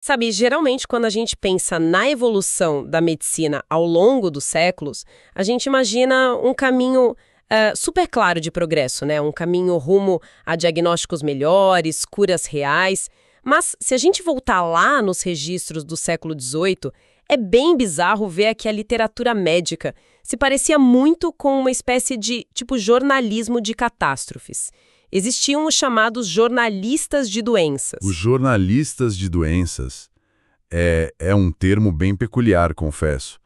Sabe, geralmente quando a gente pensa na evolução da medicina ao longo dos séculos, a gente imagina um caminho super claro de progresso, né? Um caminho rumo a diagnósticos melhores, curas reais. Mas se a gente voltar lá nos registros do século XVIII, é bem bizarro ver que a literatura médica se parecia muito com uma espécie de, tipo, jornalismo de catástrofes. Existiam os chamados jornalistas de doenças. Os jornalistas de doenças é um termo bem peculiar, confesso.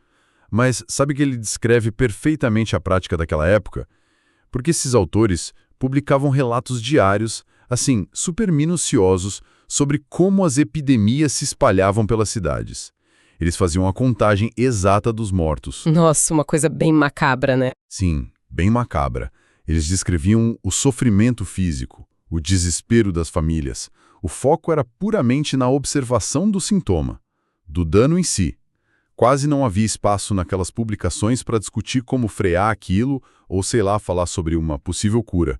Mas sabe que ele descreve perfeitamente a prática daquela época? Porque esses autores publicavam relatos diários, assim, super minuciosos, sobre como as epidemias se espalhavam pelas cidades. Eles faziam a contagem exata dos mortos. Nossa, uma coisa bem macabra, né? Sim, bem macabra. Eles descreviam o sofrimento físico, o desespero das famílias. O foco era puramente na observação do sintoma, do dano em si. Quase não havia espaço naquelas publicações para discutir como frear aquilo ou, sei lá, falar sobre uma possível cura.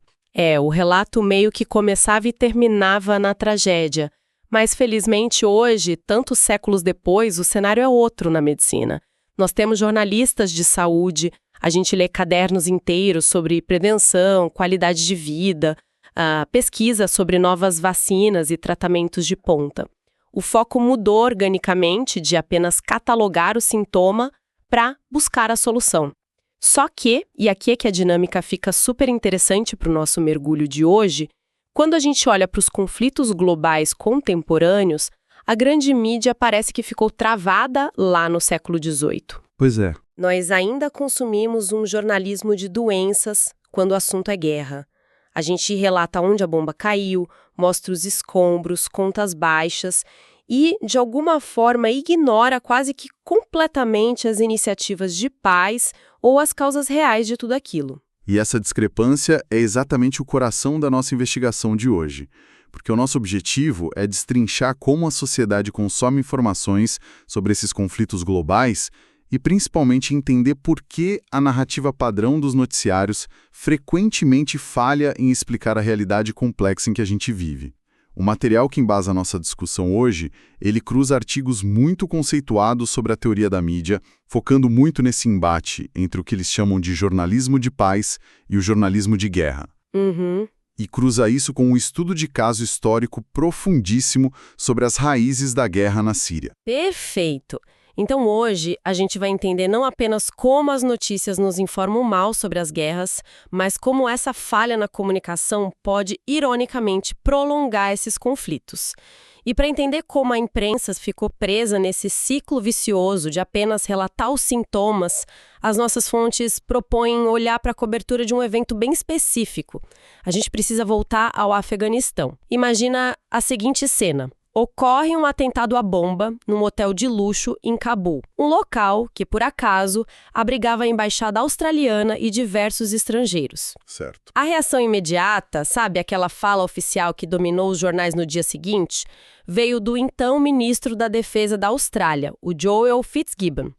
O relato meio que começava e terminava na tragédia. Mas, felizmente, hoje, tantos séculos depois, o cenário é outro na medicina. Nós temos jornalistas de saúde, a gente lê cadernos inteiros sobre prevenção, qualidade de vida, pesquisa sobre novas vacinas e tratamentos de ponta. O foco mudou organicamente de apenas catalogar o sintoma para buscar a solução. Só que, e aqui é que a dinâmica fica super interessante para o nosso mergulho de hoje, quando a gente olha para os conflitos globais contemporâneos, a grande mídia parece que ficou travada lá no século XVIII. Pois é. Nós ainda consumimos um jornalismo de doenças quando o assunto é guerra. A gente relata onde a bomba caiu, mostra os escombros, contas baixas e, de alguma forma, ignora quase que completamente as iniciativas de paz ou as causas reais de tudo aquilo. E essa discrepância é exatamente o coração da nossa investigação de hoje, porque o nosso objetivo é destrinchar como a sociedade consome informações sobre esses conflitos globais e principalmente entender por que a narrativa padrão dos noticiários frequentemente falha em explicar a realidade complexa em que a gente vive. O material que embasa a nossa discussão hoje, ele cruza artigos muito conceituados sobre a teoria da mídia, focando muito nesse embate entre o que eles chamam de jornalismo de paz e o jornalismo de guerra. E cruza isso com um estudo de caso histórico profundíssimo sobre as raízes da guerra na Síria. Perfeito! Então hoje a gente vai entender não apenas como as notícias nos informam mal sobre as guerras, mas como essa falha na comunicação pode, ironicamente, prolongar esses conflitos. E para entender como a imprensa ficou presa nesse ciclo vicioso de apenas relatar os sintomas, as nossas fontes propõem olhar para a cobertura de um evento bem específico. A gente precisa voltar ao Afeganistão. Imagina a seguinte cena. Ocorre um atentado à bomba num hotel de luxo em Cabul, um local que, por acaso, abrigava a embaixada australiana e diversos estrangeiros. Certo. A reação imediata, sabe, aquela fala oficial que dominou os jornais no dia seguinte, veio do então ministro da Defesa da Austrália, o Joel Fitzgibbon.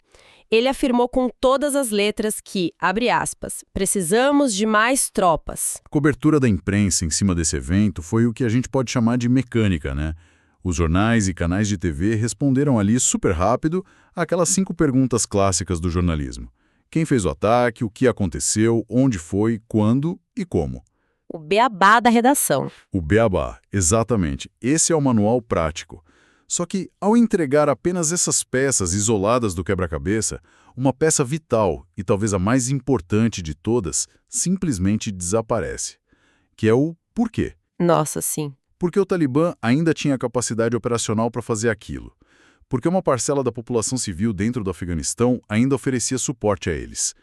Ele afirmou com todas as letras que, abre aspas, precisamos de mais tropas. A cobertura da imprensa em cima desse evento foi o que a gente pode chamar de mecânica, né? Os jornais e canais de TV responderam ali super rápido aquelas 5 perguntas clássicas do jornalismo. Quem fez o ataque, o que aconteceu, onde foi, quando e como. O beabá da redação. O beabá, exatamente. Esse é o manual prático. Só que, ao entregar apenas essas peças isoladas do quebra-cabeça, uma peça vital, e talvez a mais importante de todas, simplesmente desaparece. Que é o porquê. Nossa, sim. Porque o Talibã ainda tinha capacidade operacional para fazer aquilo. Porque uma parcela da população civil dentro do Afeganistão ainda oferecia suporte a eles.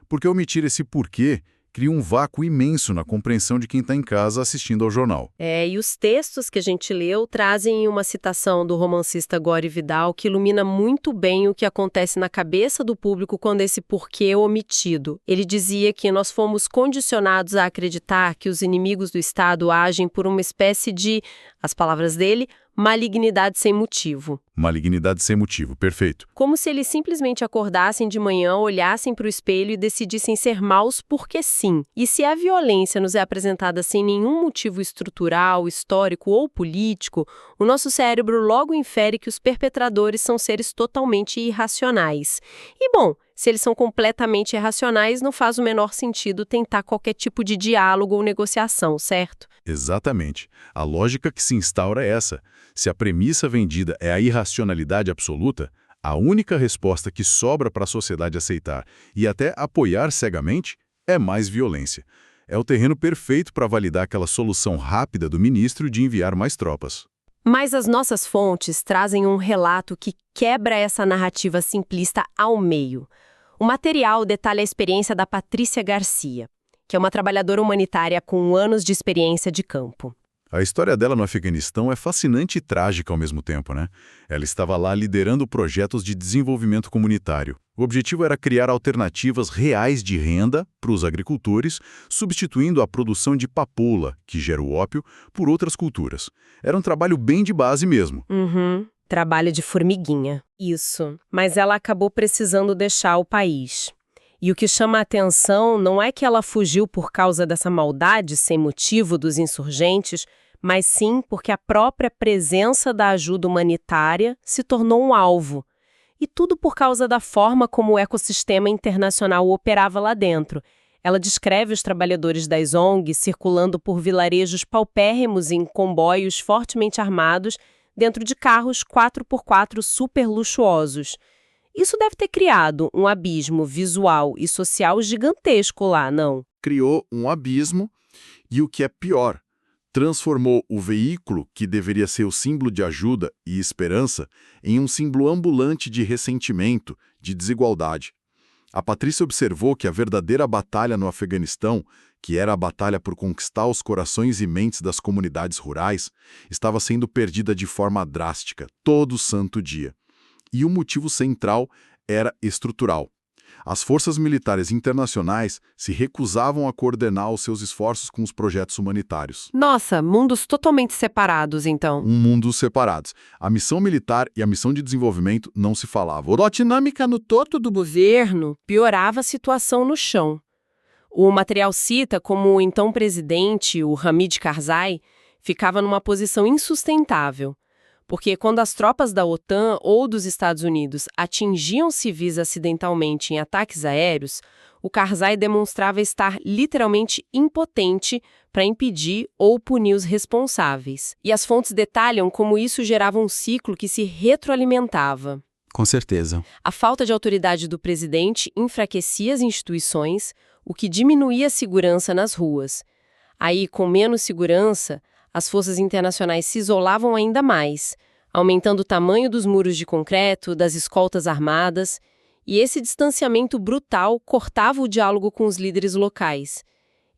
Porque omitir esse porquê cria um vácuo imenso na compreensão de quem está em casa assistindo ao jornal. E os textos que a gente leu trazem uma citação do romancista Gore Vidal que ilumina muito bem o que acontece na cabeça do público quando esse porquê é omitido. Ele dizia que nós fomos condicionados a acreditar que os inimigos do Estado agem por uma espécie de, as palavras dele, malignidade sem motivo. Malignidade sem motivo, perfeito. Como se eles simplesmente acordassem de manhã, olhassem para o espelho e decidissem ser maus porque sim. E se a violência nos é apresentada sem nenhum motivo estrutural, histórico ou político, o nosso cérebro logo infere que os perpetradores são seres totalmente irracionais. E bom, se eles são completamente irracionais, não faz o menor sentido tentar qualquer tipo de diálogo ou negociação, certo? Exatamente. A lógica que se instaura é essa. Se a premissa vendida é a irracionalidade absoluta, a única resposta que sobra para a sociedade aceitar e até apoiar cegamente é mais violência. É o terreno perfeito para validar aquela solução rápida do ministro de enviar mais tropas. Mas as nossas fontes trazem um relato que quebra essa narrativa simplista ao meio. O material detalha a experiência da Patrícia Garcia, que é uma trabalhadora humanitária com anos de experiência de campo. A história dela no Afeganistão é fascinante e trágica ao mesmo tempo, né? Ela estava lá liderando projetos de desenvolvimento comunitário. O objetivo era criar alternativas reais de renda para os agricultores, substituindo a produção de papoula, que gera o ópio, por outras culturas. Era um trabalho bem de base mesmo. Trabalho de formiguinha. Isso. Mas ela acabou precisando deixar o país. E o que chama a atenção não é que ela fugiu por causa dessa maldade sem motivo dos insurgentes, mas sim porque a própria presença da ajuda humanitária se tornou um alvo. E tudo por causa da forma como o ecossistema internacional operava lá dentro. Ela descreve os trabalhadores das ONGs circulando por vilarejos paupérrimos em comboios fortemente armados dentro de carros 4x4 super luxuosos. Isso deve ter criado um abismo visual e social gigantesco lá, não? Criou um abismo e, o que é pior, transformou o veículo, que deveria ser o símbolo de ajuda e esperança, em um símbolo ambulante de ressentimento, de desigualdade. A Patrícia observou que a verdadeira batalha no Afeganistão, que era a batalha por conquistar os corações e mentes das comunidades rurais, estava sendo perdida de forma drástica, todo santo dia. E o motivo central era estrutural. As forças militares internacionais se recusavam a coordenar os seus esforços com os projetos humanitários. Nossa, mundos totalmente separados, então. Mundos separados. A missão militar e a missão de desenvolvimento não se falavam. A dinâmica no todo do Governo piorava a situação no chão. O material cita como o então presidente, o Hamid Karzai, ficava numa posição insustentável. Porque quando as tropas da OTAN ou dos Estados Unidos atingiam civis acidentalmente em ataques aéreos, o Karzai demonstrava estar literalmente impotente para impedir ou punir os responsáveis. E as fontes detalham como isso gerava um ciclo que se retroalimentava. Com certeza. A falta de autoridade do presidente enfraquecia as instituições, o que diminuía a segurança nas ruas. Aí, com menos segurança, as forças internacionais se isolavam ainda mais, aumentando o tamanho dos muros de concreto, das escoltas armadas, e esse distanciamento brutal cortava o diálogo com os líderes locais.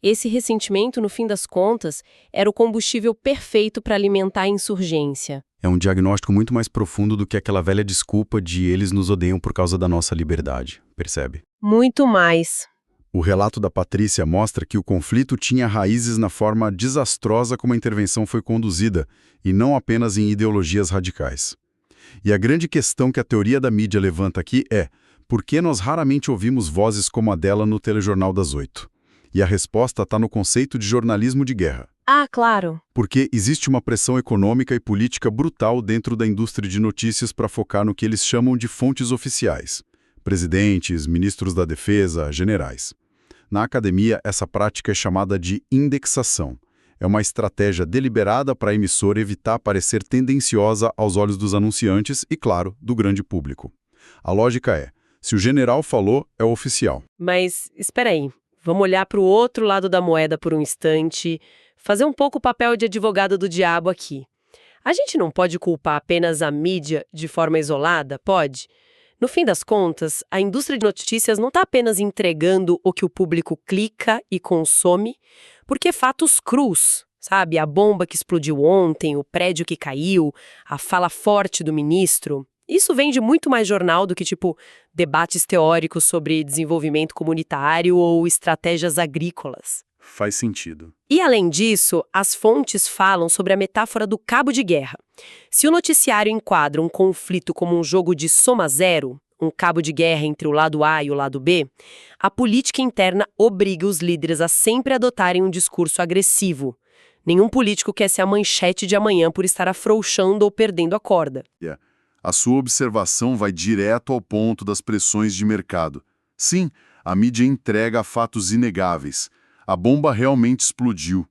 Esse ressentimento, no fim das contas, era o combustível perfeito para alimentar a insurgência. É um diagnóstico muito mais profundo do que aquela velha desculpa de eles nos odeiam por causa da nossa liberdade, percebe? Muito mais. O relato da Patrícia mostra que o conflito tinha raízes na forma desastrosa como a intervenção foi conduzida, e não apenas em ideologias radicais. E a grande questão que a teoria da mídia levanta aqui é: por que nós raramente ouvimos vozes como a dela no telejornal das 8? E a resposta está no conceito de jornalismo de guerra. Ah, claro. Porque existe uma pressão econômica e política brutal dentro da indústria de notícias para focar no que eles chamam de fontes oficiais. Presidentes, ministros da defesa, generais. Na academia, essa prática é chamada de indexação. É uma estratégia deliberada para a emissora evitar parecer tendenciosa aos olhos dos anunciantes e, claro, do grande público. A lógica é: se o general falou, é o oficial. Mas, espera aí, vamos olhar para o outro lado da moeda por um instante, fazer um pouco o papel de advogado do diabo aqui. A gente não pode culpar apenas a mídia de forma isolada, pode? No fim das contas, a indústria de notícias não está apenas entregando o que o público clica e consome, porque fatos crus, sabe? A bomba que explodiu ontem, o prédio que caiu, a fala forte do ministro. Isso vem de muito mais jornal do que, debates teóricos sobre desenvolvimento comunitário ou estratégias agrícolas. Faz sentido. E, além disso, as fontes falam sobre a metáfora do cabo de guerra. Se o noticiário enquadra um conflito como um jogo de soma zero, um cabo de guerra entre o lado A e o lado B, a política interna obriga os líderes a sempre adotarem um discurso agressivo. Nenhum político quer ser a manchete de amanhã por estar afrouxando ou perdendo a corda. A sua observação vai direto ao ponto das pressões de mercado. Sim, a mídia entrega fatos inegáveis. A bomba realmente explodiu.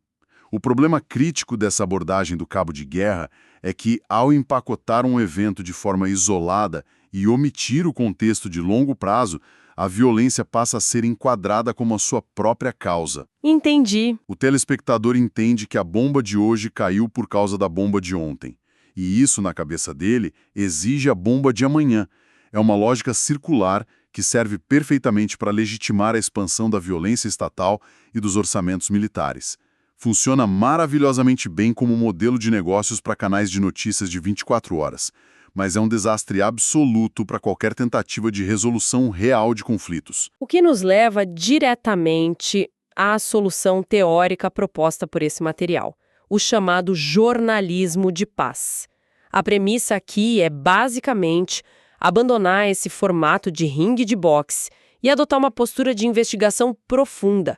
O problema crítico dessa abordagem do cabo de guerra é que, ao empacotar um evento de forma isolada e omitir o contexto de longo prazo, a violência passa a ser enquadrada como a sua própria causa. Entendi. O telespectador entende que a bomba de hoje caiu por causa da bomba de ontem. E isso, na cabeça dele, exige a bomba de amanhã. É uma lógica circular que serve perfeitamente para legitimar a expansão da violência estatal e dos orçamentos militares. Funciona maravilhosamente bem como modelo de negócios para canais de notícias de 24 horas, mas é um desastre absoluto para qualquer tentativa de resolução real de conflitos. O que nos leva diretamente à solução teórica proposta por esse material, o chamado jornalismo de paz. A premissa aqui é, basicamente, abandonar esse formato de ringue de boxe e adotar uma postura de investigação profunda,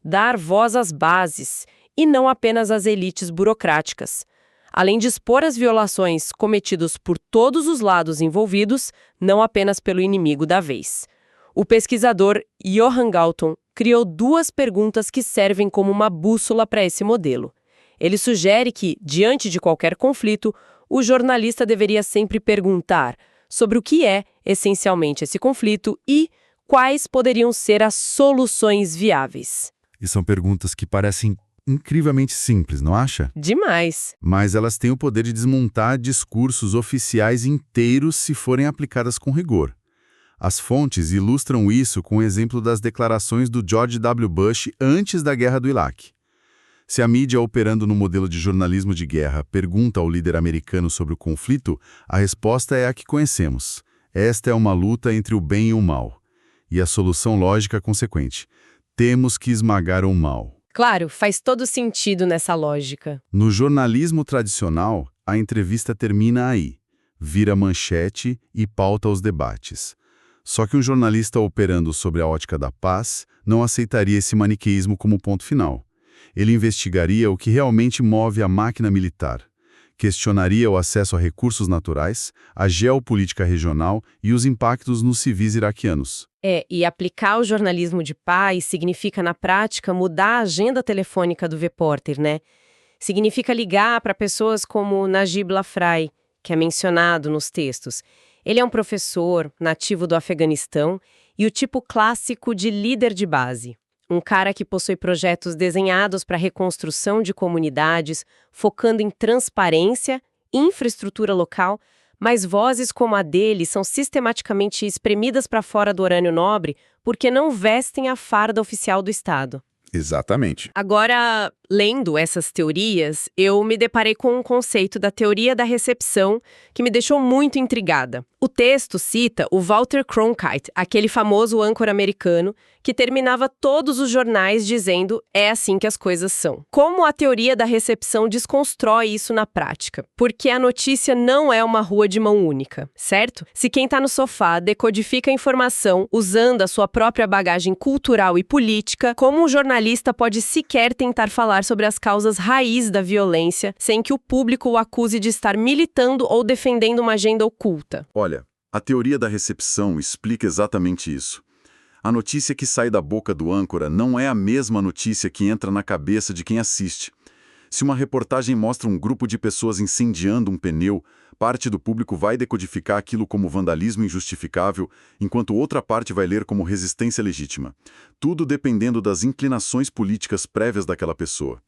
dar voz às bases e não apenas às elites burocráticas, além de expor as violações cometidas por todos os lados envolvidos, não apenas pelo inimigo da vez. O pesquisador Johan Galton criou 2 perguntas que servem como uma bússola para esse modelo. Ele sugere que, diante de qualquer conflito, o jornalista deveria sempre perguntar sobre o que é, essencialmente, esse conflito e quais poderiam ser as soluções viáveis. E são perguntas que parecem incrivelmente simples, não acha? Demais. Mas elas têm o poder de desmontar discursos oficiais inteiros se forem aplicadas com rigor. As fontes ilustram isso com o exemplo das declarações do George W. Bush antes da guerra do Iraque. Se a mídia, operando no modelo de jornalismo de guerra, pergunta ao líder americano sobre o conflito, a resposta é a que conhecemos. Esta é uma luta entre o bem e o mal. E a solução lógica consequente. Temos que esmagar o mal. Claro, faz todo sentido nessa lógica. No jornalismo tradicional, a entrevista termina aí. Vira manchete e pauta os debates. Só que um jornalista operando sobre a ótica da paz não aceitaria esse maniqueísmo como ponto final. Ele investigaria o que realmente move a máquina militar. Questionaria o acesso a recursos naturais, a geopolítica regional e os impactos nos civis iraquianos. E aplicar o jornalismo de paz significa, na prática, mudar a agenda telefônica do repórter, né? Significa ligar para pessoas como Najib Lafray, que é mencionado nos textos. Ele é um professor nativo do Afeganistão e o tipo clássico de líder de base. Um cara que possui projetos desenhados para a reconstrução de comunidades, focando em transparência, infraestrutura local, mas vozes como a dele são sistematicamente espremidas para fora do urânio nobre porque não vestem a farda oficial do Estado. Exatamente. Agora, lendo essas teorias, eu me deparei com um conceito da teoria da recepção que me deixou muito intrigada. O texto cita o Walter Cronkite, aquele famoso âncora americano que terminava todos os jornais dizendo "é assim que as coisas são". Como a teoria da recepção desconstrói isso na prática? Porque a notícia não é uma rua de mão única, certo? Se quem está no sofá decodifica a informação usando a sua própria bagagem cultural e política, como um jornalista pode sequer tentar falar sobre as causas raiz da violência sem que o público o acuse de estar militando ou defendendo uma agenda oculta? Olha, a teoria da recepção explica exatamente isso. A notícia que sai da boca do âncora não é a mesma notícia que entra na cabeça de quem assiste. Se uma reportagem mostra um grupo de pessoas incendiando um pneu, parte do público vai decodificar aquilo como vandalismo injustificável, enquanto outra parte vai ler como resistência legítima. Tudo dependendo das inclinações políticas prévias daquela pessoa.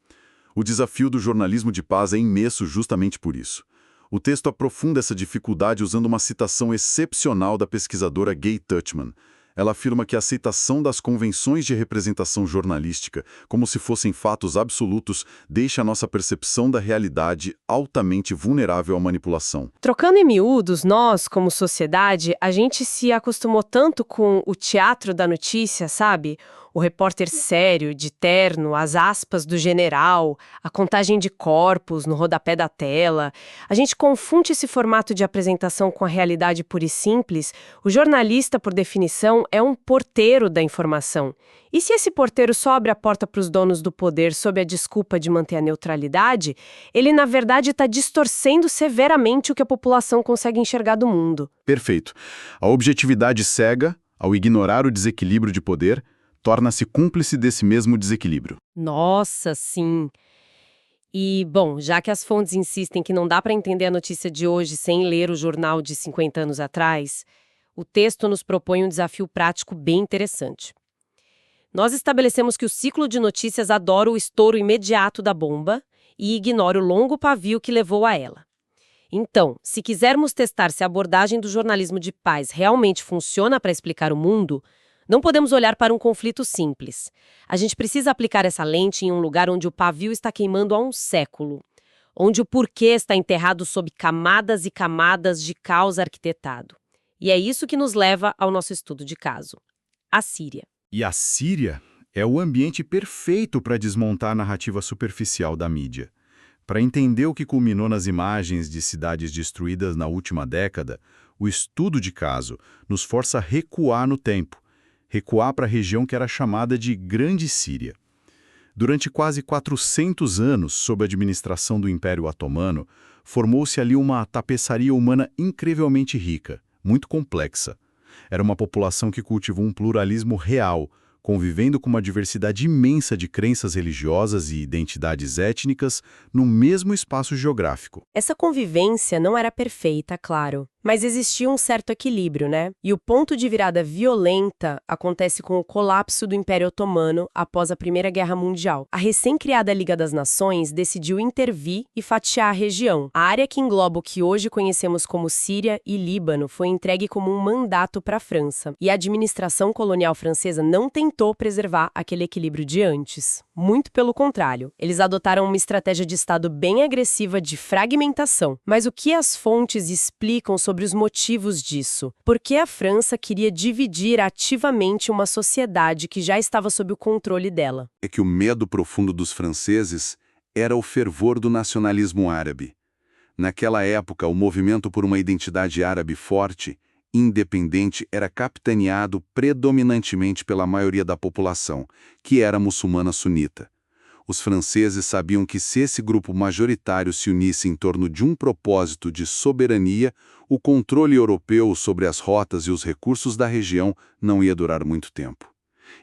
O desafio do jornalismo de paz é imenso justamente por isso. O texto aprofunda essa dificuldade usando uma citação excepcional da pesquisadora Gay Tuchman. Ela afirma que a aceitação das convenções de representação jornalística, como se fossem fatos absolutos, deixa a nossa percepção da realidade altamente vulnerável à manipulação. Trocando em miúdos, nós, como sociedade, a gente se acostumou tanto com o teatro da notícia, sabe? O repórter sério, de terno, as aspas do general, a contagem de corpos no rodapé da tela. A gente confunde esse formato de apresentação com a realidade pura e simples. O jornalista, por definição, é um porteiro da informação. E se esse porteiro só abre a porta para os donos do poder sob a desculpa de manter a neutralidade, ele, na verdade, está distorcendo severamente o que a população consegue enxergar do mundo. Perfeito. A objetividade cega, ao ignorar o desequilíbrio de poder, torna-se cúmplice desse mesmo desequilíbrio. Nossa, sim. E, bom, já que as fontes insistem que não dá para entender a notícia de hoje sem ler o jornal de 50 anos atrás, o texto nos propõe um desafio prático bem interessante. Nós estabelecemos que o ciclo de notícias adora o estouro imediato da bomba e ignora o longo pavio que levou a ela. Então, se quisermos testar se a abordagem do jornalismo de paz realmente funciona para explicar o mundo, não podemos olhar para um conflito simples. A gente precisa aplicar essa lente em um lugar onde o pavio está queimando há um século, onde o porquê está enterrado sob camadas e camadas de caos arquitetado. E é isso que nos leva ao nosso estudo de caso: a Síria. E a Síria é o ambiente perfeito para desmontar a narrativa superficial da mídia. Para entender o que culminou nas imagens de cidades destruídas na última década, o estudo de caso nos força a recuar no tempo, recuar para a região que era chamada de Grande Síria. Durante quase 400 anos, sob a administração do Império Otomano, formou-se ali uma tapeçaria humana incrivelmente rica, muito complexa. Era uma população que cultivou um pluralismo real, convivendo com uma diversidade imensa de crenças religiosas e identidades étnicas no mesmo espaço geográfico. Essa convivência não era perfeita, claro, mas existia um certo equilíbrio, né? E o ponto de virada violenta acontece com o colapso do Império Otomano após a Primeira Guerra Mundial. A recém-criada Liga das Nações decidiu intervir e fatiar a região. A área que engloba o que hoje conhecemos como Síria e Líbano foi entregue como um mandato para a França. E a administração colonial francesa não tentou preservar aquele equilíbrio de antes. Muito pelo contrário, eles adotaram uma estratégia de Estado bem agressiva de fragmentação. Mas o que as fontes explicam sobre os motivos disso? Por que a França queria dividir ativamente uma sociedade que já estava sob o controle dela? É que o medo profundo dos franceses era o fervor do nacionalismo árabe. Naquela época, o movimento por uma identidade árabe forte, independente, era capitaneado predominantemente pela maioria da população, que era muçulmana sunita. Os franceses sabiam que se esse grupo majoritário se unisse em torno de um propósito de soberania, o controle europeu sobre as rotas e os recursos da região não ia durar muito tempo.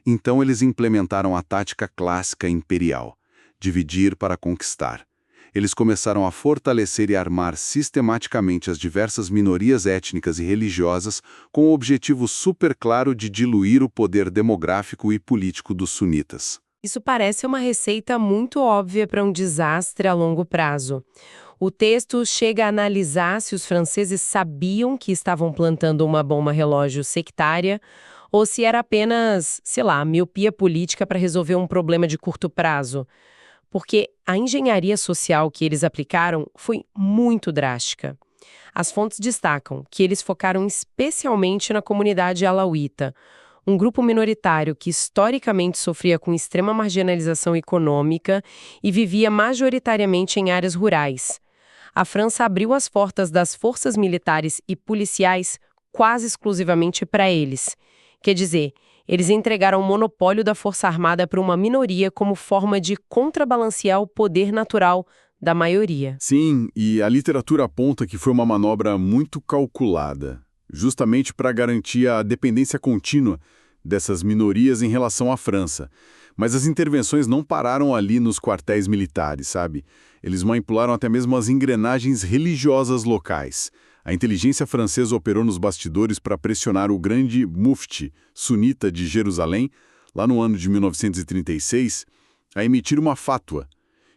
Então eles implementaram a tática clássica imperial: dividir para conquistar. Eles começaram a fortalecer e armar sistematicamente as diversas minorias étnicas e religiosas com o objetivo super claro de diluir o poder demográfico e político dos sunitas. Isso parece uma receita muito óbvia para um desastre a longo prazo. O texto chega a analisar se os franceses sabiam que estavam plantando uma bomba relógio sectária ou se era apenas, sei lá, miopia política para resolver um problema de curto prazo. Porque a engenharia social que eles aplicaram foi muito drástica. As fontes destacam que eles focaram especialmente na comunidade alauíta, um grupo minoritário que historicamente sofria com extrema marginalização econômica e vivia majoritariamente em áreas rurais. A França abriu as portas das forças militares e policiais quase exclusivamente para eles. Quer dizer, eles entregaram o monopólio da Força Armada para uma minoria como forma de contrabalancear o poder natural da maioria. Sim, e a literatura aponta que foi uma manobra muito calculada, justamente para garantir a dependência contínua dessas minorias em relação à França. Mas as intervenções não pararam ali nos quartéis militares, sabe? Eles manipularam até mesmo as engrenagens religiosas locais. A inteligência francesa operou nos bastidores para pressionar o grande mufti sunita de Jerusalém, lá no ano de 1936, a emitir uma fátua,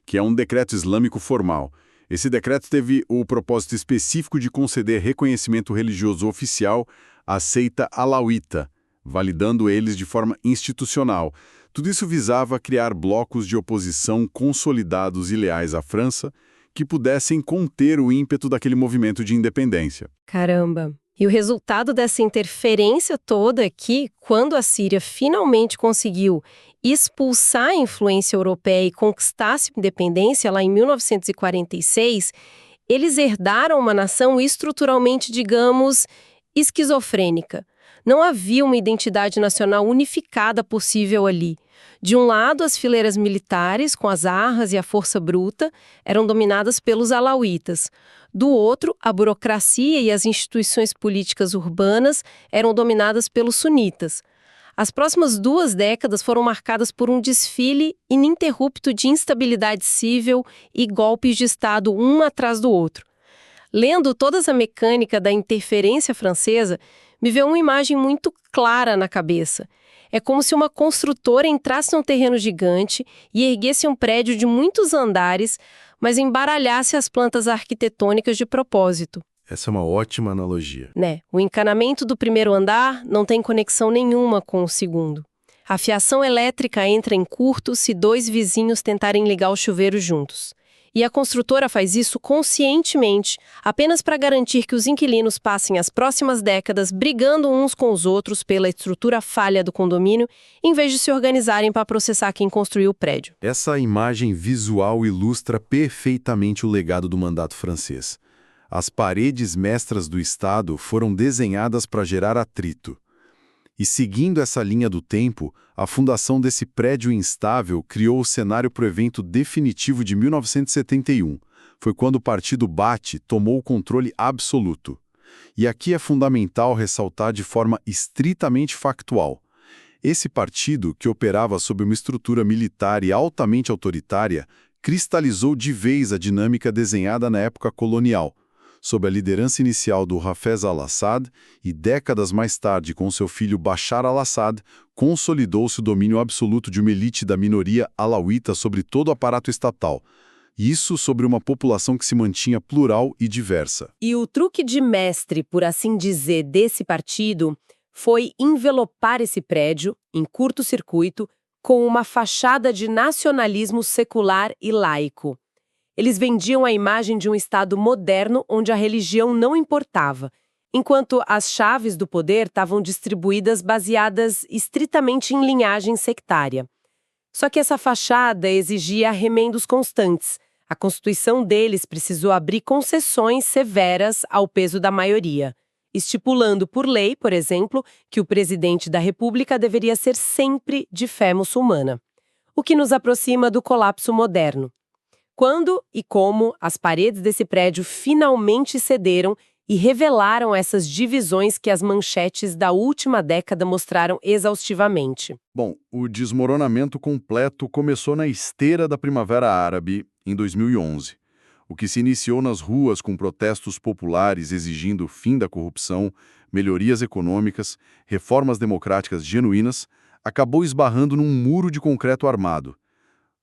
que é um decreto islâmico formal. Esse decreto teve o propósito específico de conceder reconhecimento religioso oficial à seita alauíta, validando eles de forma institucional. Tudo isso visava criar blocos de oposição consolidados e leais à França, que pudessem conter o ímpeto daquele movimento de independência. Caramba! E o resultado dessa interferência toda é que, quando a Síria finalmente conseguiu expulsar a influência europeia e conquistar a sua independência lá em 1946, eles herdaram uma nação estruturalmente, digamos, esquizofrênica. Não havia uma identidade nacional unificada possível ali. De um lado, as fileiras militares, com as armas e a força bruta, eram dominadas pelos alauítas. Do outro, a burocracia e as instituições políticas urbanas eram dominadas pelos sunitas. As próximas 2 décadas foram marcadas por um desfile ininterrupto de instabilidade civil e golpes de Estado um atrás do outro. Lendo toda essa mecânica da interferência francesa, me veio uma imagem muito clara na cabeça. É como se uma construtora entrasse num terreno gigante e erguesse um prédio de muitos andares, mas embaralhasse as plantas arquitetônicas de propósito. Essa é uma ótima analogia. Né? O encanamento do primeiro andar não tem conexão nenhuma com o segundo. A fiação elétrica entra em curto se 2 vizinhos tentarem ligar o chuveiro juntos. E a construtora faz isso conscientemente, apenas para garantir que os inquilinos passem as próximas décadas brigando uns com os outros pela estrutura falha do condomínio, em vez de se organizarem para processar quem construiu o prédio. Essa imagem visual ilustra perfeitamente o legado do mandato francês. As paredes mestras do Estado foram desenhadas para gerar atrito. E seguindo essa linha do tempo, a fundação desse prédio instável criou o cenário para o evento definitivo de 1971. Foi quando o partido Baath tomou o controle absoluto. E aqui é fundamental ressaltar de forma estritamente factual. Esse partido, que operava sob uma estrutura militar e altamente autoritária, cristalizou de vez a dinâmica desenhada na época colonial. Sob a liderança inicial do Hafez al-Assad e décadas mais tarde com seu filho Bashar al-Assad, consolidou-se o domínio absoluto de uma elite da minoria alauíta sobre todo o aparato estatal. Isso sobre uma população que se mantinha plural e diversa. E o truque de mestre, por assim dizer, desse partido foi envelopar esse prédio, em curto-circuito, com uma fachada de nacionalismo secular e laico. Eles vendiam a imagem de um Estado moderno onde a religião não importava, enquanto as chaves do poder estavam distribuídas baseadas estritamente em linhagem sectária. Só que essa fachada exigia remendos constantes. A Constituição deles precisou abrir concessões severas ao peso da maioria, estipulando por lei, por exemplo, que o presidente da República deveria ser sempre de fé muçulmana. O que nos aproxima do colapso moderno. Quando e como as paredes desse prédio finalmente cederam e revelaram essas divisões que as manchetes da última década mostraram exaustivamente. Bom, o desmoronamento completo começou na esteira da Primavera Árabe, em 2011. O que se iniciou nas ruas com protestos populares exigindo o fim da corrupção, melhorias econômicas, reformas democráticas genuínas, acabou esbarrando num muro de concreto armado.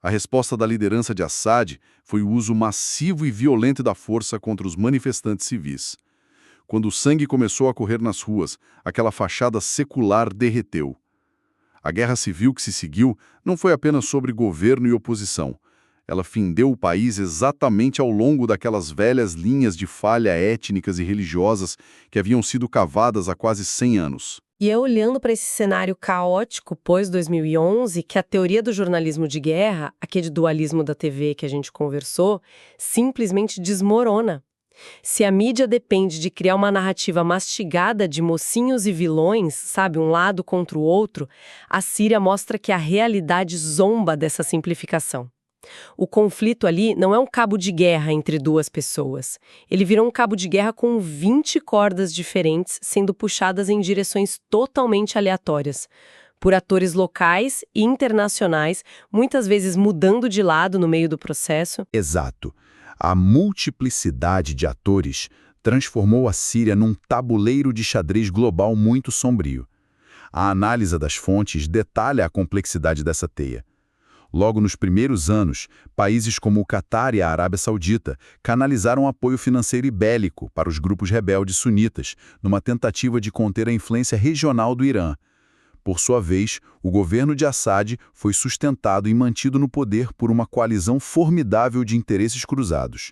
A resposta da liderança de Assad foi o uso massivo e violento da força contra os manifestantes civis. Quando o sangue começou a correr nas ruas, aquela fachada secular derreteu. A guerra civil que se seguiu não foi apenas sobre governo e oposição. Ela findeu o país exatamente ao longo daquelas velhas linhas de falha étnicas e religiosas que haviam sido cavadas há quase 100 anos. E é olhando para esse cenário caótico pós-2011 que a teoria do jornalismo de guerra, aquele dualismo da TV que a gente conversou, simplesmente desmorona. Se a mídia depende de criar uma narrativa mastigada de mocinhos e vilões, sabe, um lado contra o outro, a Síria mostra que a realidade zomba dessa simplificação. O conflito ali não é um cabo de guerra entre 2 pessoas. Ele virou um cabo de guerra com 20 cordas diferentes sendo puxadas em direções totalmente aleatórias, por atores locais e internacionais, muitas vezes mudando de lado no meio do processo. Exato. A multiplicidade de atores transformou a Síria num tabuleiro de xadrez global muito sombrio. A análise das fontes detalha a complexidade dessa teia. Logo nos primeiros anos, países como o Catar e a Arábia Saudita canalizaram apoio financeiro e bélico para os grupos rebeldes sunitas, numa tentativa de conter a influência regional do Irã. Por sua vez, o governo de Assad foi sustentado e mantido no poder por uma coalizão formidável de interesses cruzados.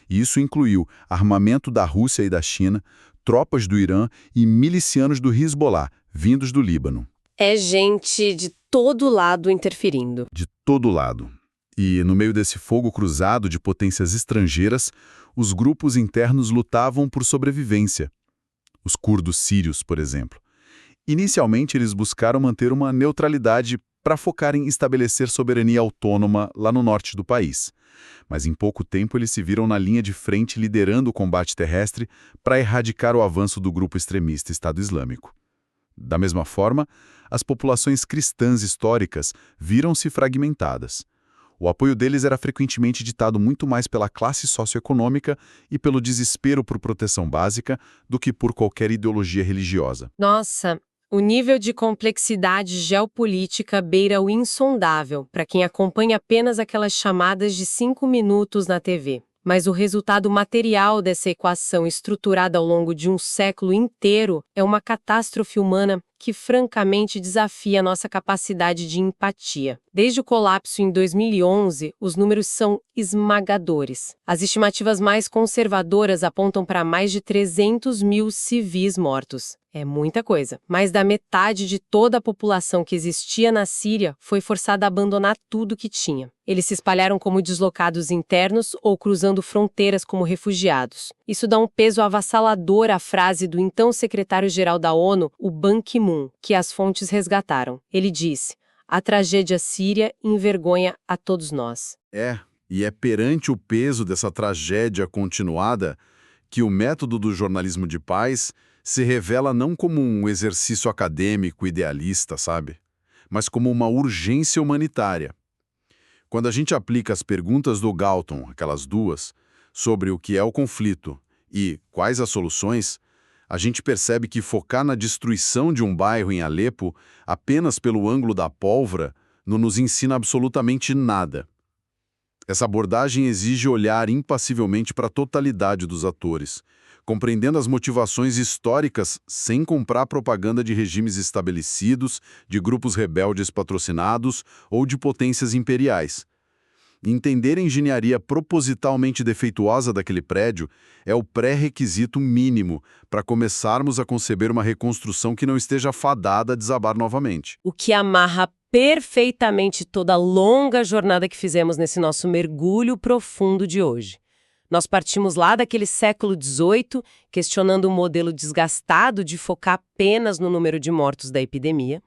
Isso incluiu armamento da Rússia e da China, tropas do Irã e milicianos do Hezbollah, vindos do Líbano. É gente de todo lado interferindo. De todo lado. E, no meio desse fogo cruzado de potências estrangeiras, os grupos internos lutavam por sobrevivência. Os curdos sírios, por exemplo. Inicialmente, eles buscaram manter uma neutralidade para focar em estabelecer soberania autônoma lá no norte do país. Mas em pouco tempo eles se viram na linha de frente liderando o combate terrestre para erradicar o avanço do grupo extremista Estado Islâmico. Da mesma forma, as populações cristãs históricas viram-se fragmentadas. O apoio deles era frequentemente ditado muito mais pela classe socioeconômica e pelo desespero por proteção básica do que por qualquer ideologia religiosa. Nossa, o nível de complexidade geopolítica beira o insondável para quem acompanha apenas aquelas chamadas de 5 minutos na TV. Mas o resultado material dessa equação estruturada ao longo de um século inteiro é uma catástrofe humana que francamente desafia a nossa capacidade de empatia. Desde o colapso em 2011, os números são esmagadores. As estimativas mais conservadoras apontam para mais de 300 mil civis mortos. É muita coisa. Mais da metade de toda a população que existia na Síria foi forçada a abandonar tudo que tinha. Eles se espalharam como deslocados internos ou cruzando fronteiras como refugiados. Isso dá um peso avassalador à frase do então secretário-geral da ONU, o Ban Ki-moon, que as fontes resgataram. Ele disse: "A tragédia síria envergonha a todos nós." E é perante o peso dessa tragédia continuada que o método do jornalismo de paz se revela não como um exercício acadêmico idealista, sabe? Mas como uma urgência humanitária. Quando a gente aplica as perguntas do Galton, aquelas duas, sobre o que é o conflito e quais as soluções, a gente percebe que focar na destruição de um bairro em Alepo apenas pelo ângulo da pólvora não nos ensina absolutamente nada. Essa abordagem exige olhar impassivelmente para a totalidade dos atores, compreendendo as motivações históricas sem comprar propaganda de regimes estabelecidos, de grupos rebeldes patrocinados ou de potências imperiais. Entender a engenharia propositalmente defeituosa daquele prédio é o pré-requisito mínimo para começarmos a conceber uma reconstrução que não esteja fadada a desabar novamente. O que amarra perfeitamente toda a longa jornada que fizemos nesse nosso mergulho profundo de hoje. Nós partimos lá daquele século XVIII, questionando o modelo desgastado de focar apenas no número de mortos da epidemia.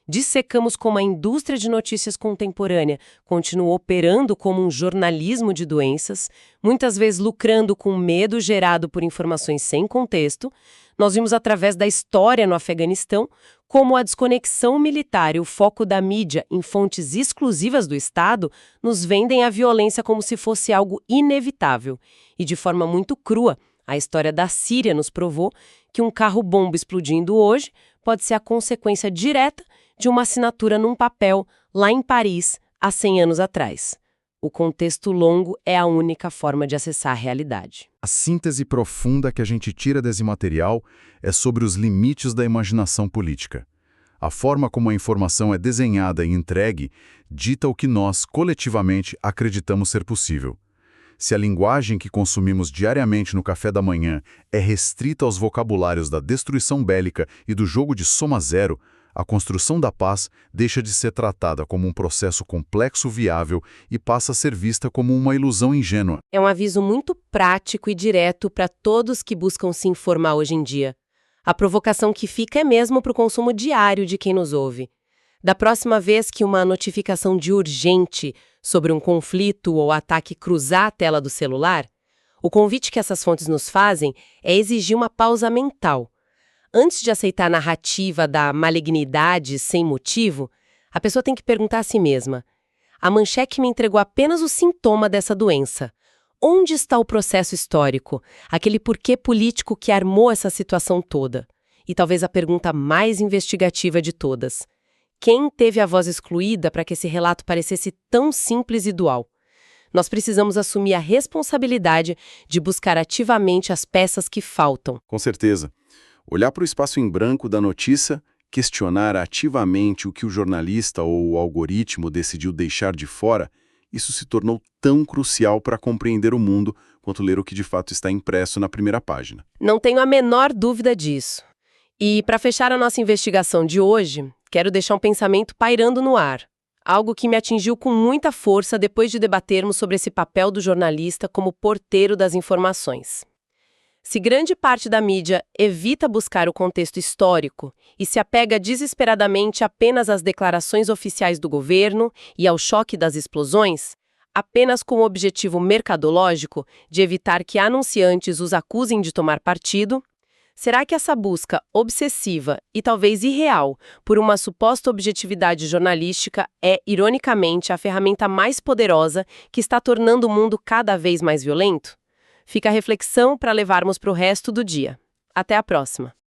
Dissecamos como a indústria de notícias contemporânea continuou operando como um jornalismo de doenças, muitas vezes lucrando com medo gerado por informações sem contexto. Nós vimos através da história no Afeganistão como a desconexão militar e o foco da mídia em fontes exclusivas do Estado nos vendem a violência como se fosse algo inevitável. E de forma muito crua, a história da Síria nos provou que um carro-bomba explodindo hoje pode ser a consequência direta de uma assinatura num papel lá em Paris há 100 anos atrás. O contexto longo é a única forma de acessar a realidade. A síntese profunda que a gente tira desse material é sobre os limites da imaginação política. A forma como a informação é desenhada e entregue dita o que nós, coletivamente, acreditamos ser possível. Se a linguagem que consumimos diariamente no café da manhã é restrita aos vocabulários da destruição bélica e do jogo de soma zero, a construção da paz deixa de ser tratada como um processo complexo viável e passa a ser vista como uma ilusão ingênua. É um aviso muito prático e direto para todos que buscam se informar hoje em dia. A provocação que fica é mesmo para o consumo diário de quem nos ouve. Da próxima vez que uma notificação de urgente sobre um conflito ou ataque cruzar a tela do celular, o convite que essas fontes nos fazem é exigir uma pausa mental. Antes de aceitar a narrativa da malignidade sem motivo, a pessoa tem que perguntar a si mesma: a manchete me entregou apenas o sintoma dessa doença. Onde está o processo histórico? Aquele porquê político que armou essa situação toda? E talvez a pergunta mais investigativa de todas: quem teve a voz excluída para que esse relato parecesse tão simples e dual? Nós precisamos assumir a responsabilidade de buscar ativamente as peças que faltam. Com certeza. Olhar para o espaço em branco da notícia, questionar ativamente o que o jornalista ou o algoritmo decidiu deixar de fora, isso se tornou tão crucial para compreender o mundo quanto ler o que de fato está impresso na primeira página. Não tenho a menor dúvida disso. E, para fechar a nossa investigação de hoje, quero deixar um pensamento pairando no ar. Algo que me atingiu com muita força depois de debatermos sobre esse papel do jornalista como porteiro das informações. Se grande parte da mídia evita buscar o contexto histórico e se apega desesperadamente apenas às declarações oficiais do governo e ao choque das explosões, apenas com o objetivo mercadológico de evitar que anunciantes os acusem de tomar partido, será que essa busca obsessiva e talvez irreal por uma suposta objetividade jornalística é, ironicamente, a ferramenta mais poderosa que está tornando o mundo cada vez mais violento? Fica a reflexão para levarmos para o resto do dia. Até a próxima!